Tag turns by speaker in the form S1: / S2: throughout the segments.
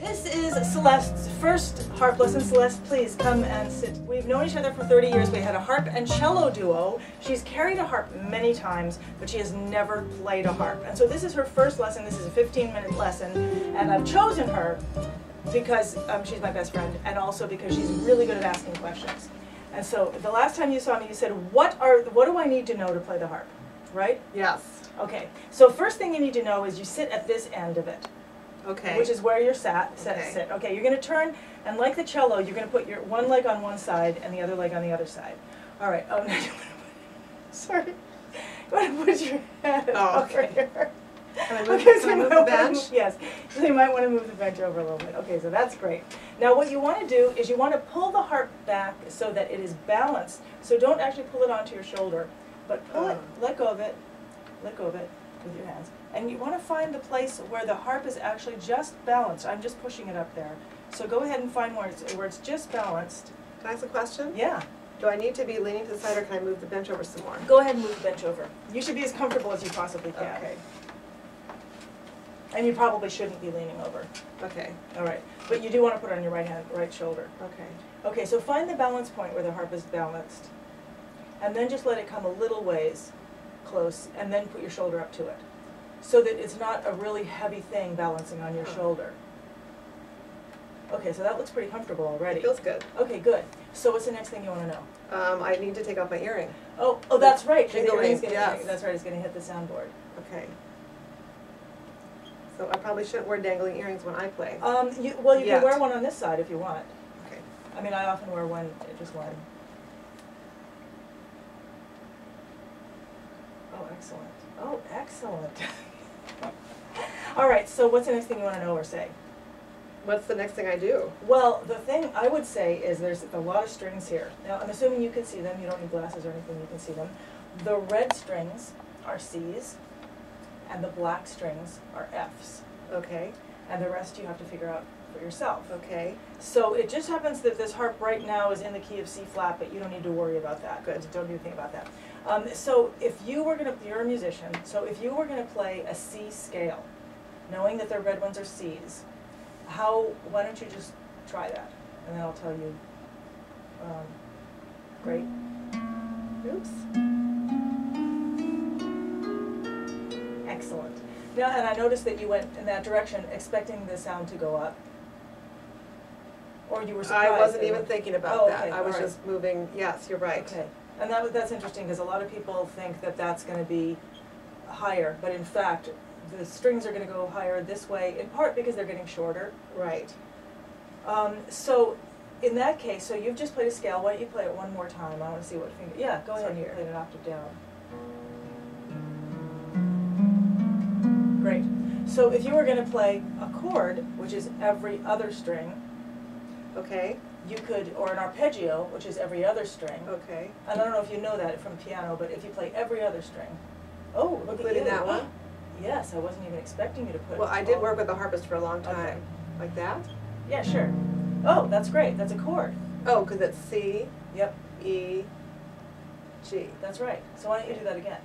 S1: This is Celeste's first harp lesson. Celeste, please come and sit. We've known each other for 30 years. We had a harp and cello duo. She's carried a harp many times, but she has never played a harp. And so this is her first lesson. This is a 15-minute lesson, and I've chosen her because she's my best friend, and also because she's really good at asking questions. And so the last time you saw me, you said, what do I need to know to play the harp, right?
S2: Yes.
S1: Okay, so first thing you need to know is you sit at this end of it.
S2: Okay.
S1: Which is where you're sit.
S2: Okay.
S1: Okay, you're going to turn, and like the cello, you're going to put your one leg on one side and the other leg on the other side. All right. Oh, no, sorry. You want to put your head over here.
S2: Can I move the bench?
S1: Yes. So you might want to move the bench over a little bit. Okay, so that's great. Now what you want to do is you want to pull the harp back so that it is balanced. So don't actually pull it onto your shoulder, but pull it, let go of it with your hands. And you want to find the place where the harp is actually just balanced. I'm just pushing it up there. So go ahead and find where it's just balanced.
S2: Can I ask a question?
S1: Yeah.
S2: Do I need to be leaning to the side, or can I move the bench over some more?
S1: Go ahead and move the bench over. You should be as comfortable as you possibly can.
S2: Okay.
S1: And you probably shouldn't be leaning over.
S2: Okay.
S1: All right. But you do want to put it on your right shoulder.
S2: Okay.
S1: Okay, so find the balance point where the harp is balanced. And then just let it come a little ways close, and then put your shoulder up to it, so that it's not a really heavy thing balancing on your shoulder. Okay, so that looks pretty comfortable already.
S2: It feels good.
S1: Okay, good. So what's the next thing you want to know?
S2: I need to take off my earring.
S1: Oh, that's right. The
S2: Jingling,
S1: earring's gonna,
S2: yes.
S1: That's right, it's going to hit the soundboard.
S2: Okay. So I probably shouldn't wear dangling earrings when I play.
S1: You can wear one on this side if you want.
S2: Okay.
S1: I mean, I often wear one, just one. Oh, excellent. Oh, excellent. All right, so what's the next thing you want to know or say?
S2: What's the next thing I do?
S1: Well, the thing I would say is there's a lot of strings here. Now, I'm assuming you can see them. You don't need glasses or anything. You can see them. The red strings are C's, and the black strings are F's.
S2: Okay.
S1: And the rest you have to figure out for yourself.
S2: Okay.
S1: So it just happens that this harp right now is in the key of C flat, but you don't need to worry about that.
S2: Good.
S1: Don't even think about that. So if you were going to, you're a musician, so if you were going to play a C scale, knowing that the red ones are C's, why don't you just try that? And then I'll tell you. Great. Oops. Excellent. Now, and I noticed that you went in that direction expecting the sound to go up. Or you were surprised.
S2: I wasn't even thinking about that.
S1: Okay,
S2: I was just moving. Yes, you're right.
S1: Okay. And that's interesting because a lot of people think that that's going to be higher, but in fact, the strings are going to go higher this way, in part because they're getting shorter.
S2: Right.
S1: So in that case, so you've just played a scale. Why don't you play it one more time? I want to see what finger. Yeah, go ahead. You played an octave down. Great. So if you were going to play a chord, which is every other string,
S2: okay,
S1: you could, or an arpeggio, which is every other string.
S2: Okay.
S1: And I don't know if you know that from piano, but if you play every other string. Oh, look
S2: including
S1: at you.
S2: that one?
S1: Yes, I wasn't even expecting you to put.
S2: Well, I did work with a harpist for a long time.
S1: Okay.
S2: Like that?
S1: Yeah, sure. Oh, that's great. That's a chord.
S2: Oh, because it's C,
S1: Yep,
S2: E, G.
S1: that's right. So why don't you do that again?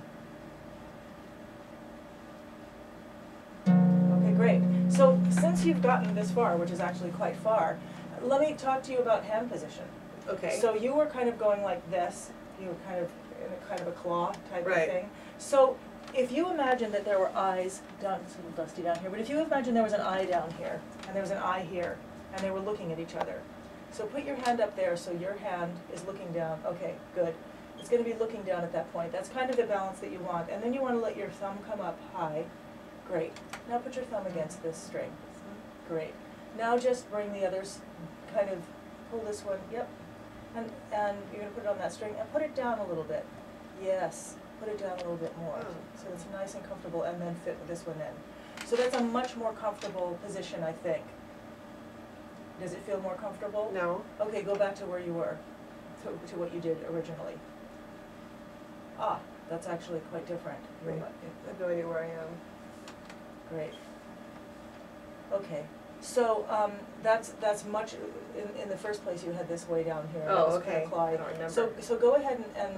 S1: Okay, great. So since you've gotten this far, which is actually quite far, let me talk to you about hand position.
S2: Okay.
S1: So you were kind of going like this. You were kind of in a kind of a claw type of
S2: Right.
S1: thing. So if you imagine that there were eyes down, it's a little dusty down here, but if you imagine there was an eye down here, and there was an eye here, and they were looking at each other. So put your hand up there so your hand is looking down. Okay, good. It's going to be looking down at that point. That's kind of the balance that you want. And then you want to let your thumb come up high. Great. Now put your thumb against this string. Great. Now just bring the others, kind of pull this one, yep. And you're going to put it on that string, and put it down a little bit. Yes. Put it down a little bit more, so it's nice and comfortable, and then fit this one in. So that's a much more comfortable position, I think. Does it feel more comfortable?
S2: No.
S1: Okay, go back to where you were, to what you did originally. Ah, that's actually quite different.
S2: Great. I have no idea where I am.
S1: Great. Okay, so that's much. In the first place, you had this way down here.
S2: Oh,
S1: that was
S2: okay.
S1: kind of clawy.
S2: I don't remember.
S1: So go ahead and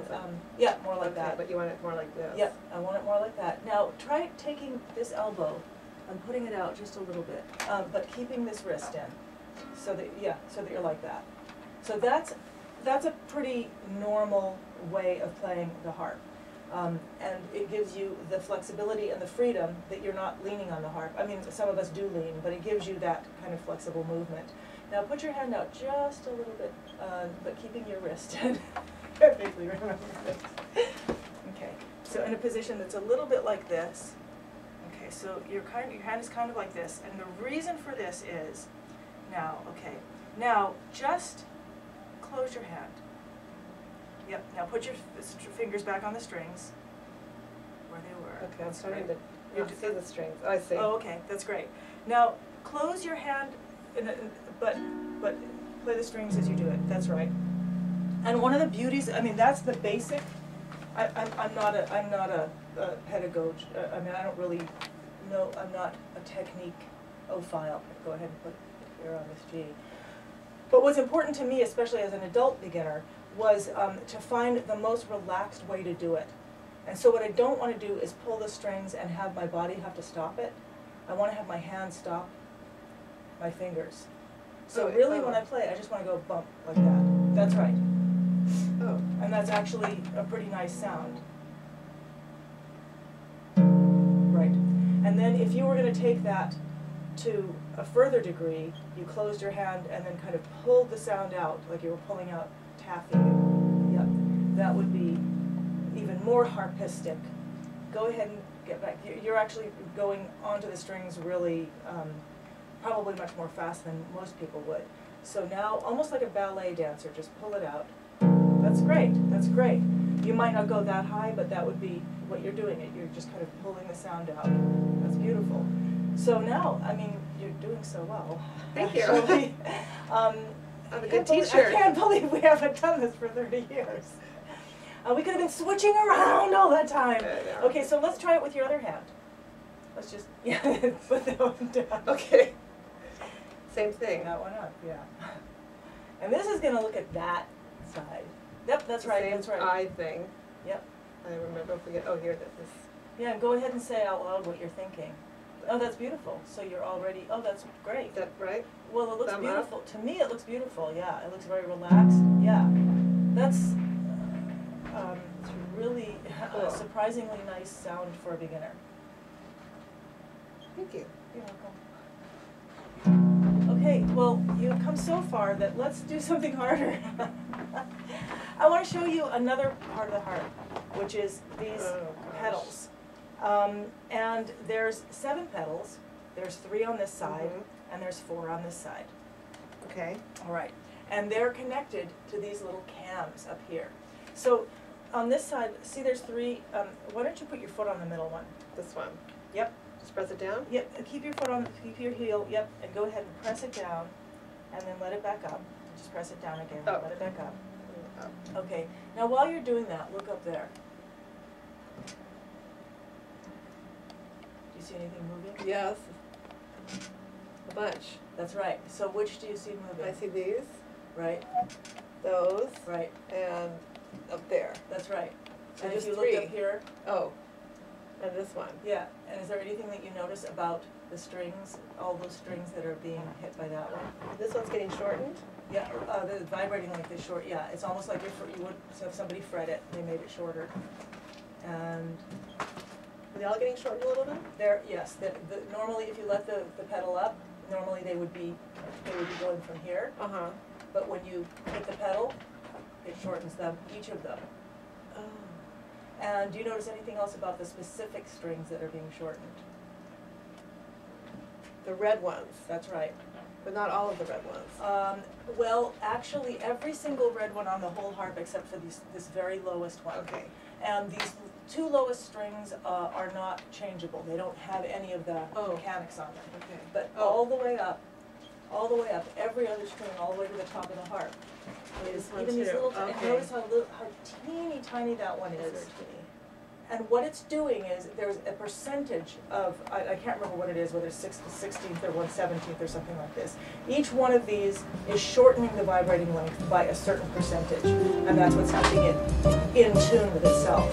S1: yeah, more like
S2: Okay,
S1: that.
S2: but you want it more like this.
S1: Yep, I want it more like that. Now try taking this elbow I'm putting it out just a little bit, but keeping this wrist in, so that, yeah, so that you're like that. So that's a pretty normal way of playing the harp. And it gives you the flexibility and the freedom that you're not leaning on the harp. I mean, some of us do lean, but it gives you that kind of flexible movement. Now put your hand out just a little bit, but keeping your wrist in. Vaguely remember this. Okay, so in a position that's a little bit like this. Okay, so your hand is kind of like this, and the reason for this is, now just close your hand. Yep, now put your fingers back on the strings, where they were.
S2: Okay, I'm
S1: That's
S2: starting
S1: great.
S2: to see the strings. Oh, I see.
S1: Oh, okay, that's great. Now, close your hand, but play the strings as you do it, that's right. And one of the beauties, I mean, that's the basic, I'm not a pedagogue, I mean, I don't really know, I'm not a technique-ophile. Go ahead and put it here on this G. But what's important to me, especially as an adult beginner, was to find the most relaxed way to do it. And so what I don't want to do is pull the strings and have my body have to stop it. I want to have my hands stop my fingers. So really when I play, I just want to go bump like that. That's right.
S2: Oh.
S1: And that's actually a pretty nice sound. Right. And then if you were going to take that to a further degree, you closed your hand and then kind of pulled the sound out, like you were pulling out taffy. Yep. That would be even more harpistic. Go ahead and get back. You're actually going onto the strings really, probably much more fast than most people would. So now, almost like a ballet dancer, just pull it out. That's great, that's great. You might not go that high, but that would be what you're doing. You're just kind of pulling the sound out. That's beautiful. So now, I mean, you're doing so well.
S2: Thank you.
S1: I'm
S2: a good teacher.
S1: I can't believe we haven't done this for 30 years. We could have been switching around all that time. Okay, so let's try it with your other hand. Let's just, yeah, put that one down.
S2: Okay. Same thing.
S1: That one up, yeah. And this is going to look at that side. Yep, that's right, that's right.
S2: Eye thing.
S1: Yep.
S2: I remember if we get, oh, here, this.
S1: Yeah, go ahead and say out loud what you're thinking. Oh, that's beautiful. So you're already, oh, that's great.
S2: Is that right?
S1: Well, it looks
S2: Thumb
S1: beautiful.
S2: up?
S1: To me, it looks beautiful, yeah. It looks very relaxed, yeah. That's it's really a surprisingly nice sound for a beginner.
S2: Thank you.
S1: You're welcome. Okay, well, you've come so far that let's do something harder. I want to show you another part of the harp, which is these pedals. And there's 7 pedals. There's 3 on this side, and there's 4 on this side.
S2: Okay.
S1: All right. And they're connected to these little cams up here. So on this side, see there's 3, why don't you put your foot on the middle one?
S2: This one.
S1: Yep.
S2: Just press it down?
S1: Yep, keep your foot on, keep your heel, yep, and go ahead and press it down, and then let it back up. Just press it down again, let it back up. Okay, now while you're doing that, look up there. Do you see anything moving?
S2: Yes. A bunch.
S1: That's right. So which do you see moving?
S2: I see these,
S1: Right,
S2: those,
S1: right,
S2: and up there.
S1: that's right.
S2: So
S1: And if
S2: just
S1: you looked
S2: 3.
S1: up here,
S2: Oh, and this one.
S1: yeah, and is there anything that you notice about the strings, all those strings that are being hit by that one?
S2: This one's getting shortened?
S1: Yeah, the vibrating length is short, yeah, it's almost like you would, so if somebody fret it, they made it shorter. And
S2: Are they all getting shortened a little bit?
S1: there, yes, normally if you let the pedal up, normally they would be going from here,
S2: Uh-huh.
S1: but when you hit the pedal, it shortens them, each of them.
S2: Oh.
S1: And do you notice anything else about the specific strings that are being shortened?
S2: The red ones,
S1: That's right.
S2: but not all of the red ones.
S1: Well, actually, every single red one on the whole harp except for this very lowest one.
S2: Okay.
S1: And these 2 lowest strings are not changeable. They don't have any of the mechanics on them.
S2: Okay.
S1: But all the way up, every other string, all the way to the top of the harp, is
S2: This one
S1: even these
S2: too.
S1: little. And
S2: Okay.
S1: notice how teeny tiny that one is.
S2: Very teeny.
S1: And what it's doing is there's a percentage of, I can't remember what it is, whether it's 16th or 1/17th or something like this. Each one of these is shortening the vibrating length by a certain percentage, and that's what's keeping it in tune with itself.